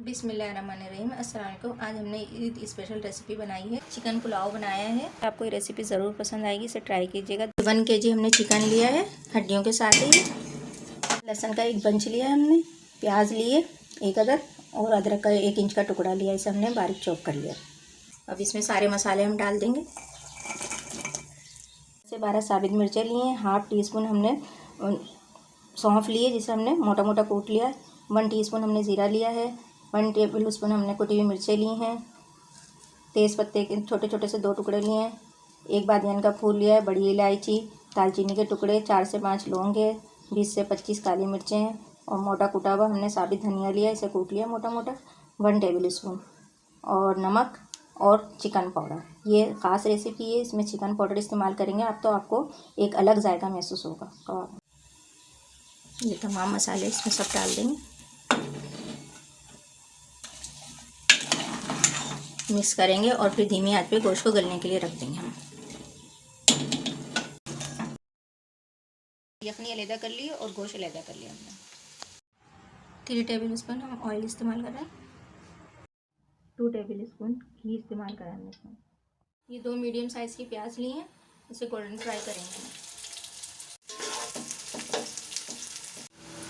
बिस्मिल्लाहिर्रहमानिर्रहीम। अस्सलाम वालेकुम। आज हमने ईद स्पेशल रेसिपी बनाई है, चिकन पुलाव बनाया है। आपको ये रेसिपी ज़रूर पसंद आएगी, इसे ट्राई कीजिएगा। 1 kg हमने चिकन लिया है हड्डियों के साथ ही। लहसुन का 1 बंच लिया है हमने, प्याज लिए 1 अदर और अदरक का 1 इंच का टुकड़ा लिया। इसे हमने बारीक चॉप कर लिया। अब इसमें सारे मसाले हम डाल देंगे। 12 साबित मिर्चें लिए हैं। ½ टीस्पून हमने सौंफ लिए, जिसे हमने मोटा मोटा कूट लिया है। 1 टीस्पून हमने ज़ीरा लिया है। 1 टेबल स्पून हमने कुटी हुई मिर्चें ली हैं। तेज़ पत्ते के छोटे छोटे से 2 टुकड़े लिए हैं। 1 बादियान का फूल लिया है। बड़ी इलायची, दालचीनी के टुकड़े, 4 से 5 लौंग है, 20 से 25 काली मिर्चें हैं और मोटा कूटा हुआ हमने साबित धनिया लिया, इसे कूट लिया मोटा मोटा। 1 टेबल स्पून और नमक और चिकन पाउडर। ये ख़ास रेसिपी है, इसमें चिकन पाउडर इस्तेमाल करेंगे आप तो आपको एक अलग जायका महसूस होगा कबाब। ये तमाम मसाले इसमें सब डाल देंगे, मिक्स करेंगे और फिर धीमी आंच पे गोश्त को गलने के लिए रख देंगे हम। यखनी अलहदा कर ली और गोश्त अलहदा कर लिया हमने। 3 टेबल स्पून हम ऑयल इस्तेमाल कर रहे हैं। 2 टेबल स्पून घी इस्तेमाल करा हमने इसमें। ये 2 मीडियम साइज़ की प्याज ली हैं, इसे गोल्डन फ्राई करेंगे।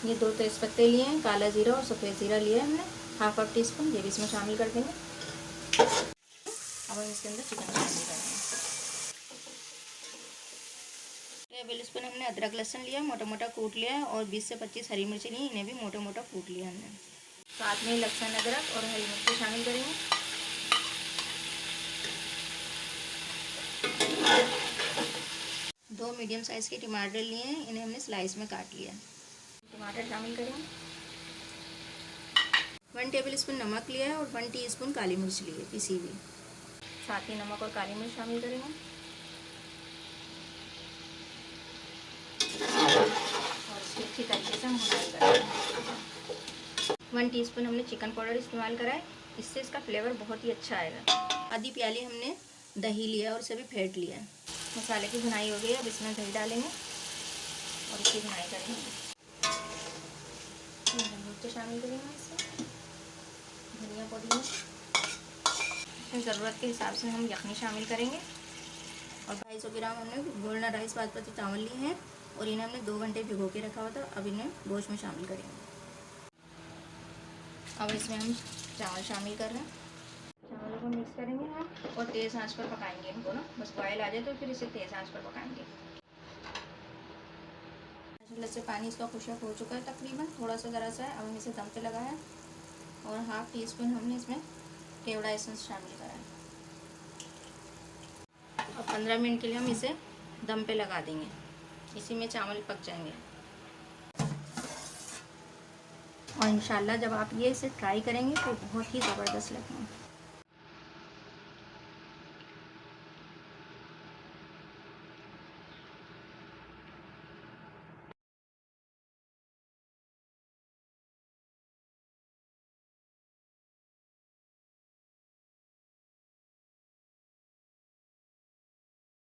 ये 2 तेज़पत्ते लिए हैं, काला ज़ीरा और सफ़ेद ज़ीरा लिया है हमने, ½ टीस्पून, ये भी इसमें शामिल कर देंगे। अब हम इसके अंदर चिकन शामिल करेंगे। टेबल स्पून हमने अदरक लहसुन लिया, मोटा मोटा कूट लिया है और 20 से 25 हरी मिर्ची ली, इन्हें भी मोटा मोटा कूट लिया हमने। साथ में लहसुन, अदरक और हरी मिर्ची शामिल करेंगे। दो मीडियम साइज़ के टमाटर लिए हैं, इन्हें हमने स्लाइस में काट लिया। टमाटर शामिल करेंगे। 1 टेबल स्पून नमक लिया है और 1 टीस्पून काली मिर्च ली है पिसी हुई। साथ ही नमक और काली मिर्च शामिल करेंगे और इसकी अच्छी तरीके से हम भुनाई करेंगे। 1 टीस्पून हमने चिकन पाउडर इस्तेमाल करा है, इससे इसका फ्लेवर बहुत ही अच्छा आएगा। आधी प्याली हमने दही लिया और उसे भी फेंट लिया है। मसाले की भुनाई हो गई है, अब इसमें दही डालेंगे और इसकी भुनाई करेंगे। मिर्च शामिल करेंगे, इससे धनिया पुदीना, इसमें ज़रूरत के हिसाब से हम यखनी शामिल करेंगे और 250 ग्राम हमने गोल्डन राइस बासमती चावल लिए हैं और इन्हें हमने 2 घंटे भिगो के रखा हुआ था। अब इन्हें गोश्त में शामिल करेंगे। अब इसमें हम चावल शामिल कर रहे हैं। चावलों को मिक्स करेंगे हम और तेज़ आंच पर पकाएंगे इनको ना, बस बॉयल आ जाए तो फिर इसे तेज़ आंच पर पकाएंगे। से पानी इसका खुशक हो चुका है तकरीबन, थोड़ा सा ज़रा सा है। अब हम इसे दम पे लगाया और ½ टीस्पून हमने इसमें केवड़ा एसेंस शामिल करा है और 15 मिनट के लिए हम इसे दम पे लगा देंगे। इसी में चावल पक जाएंगे और इंशाल्लाह जब आप ये इसे ट्राई करेंगे तो बहुत ही ज़बरदस्त लगेंगे।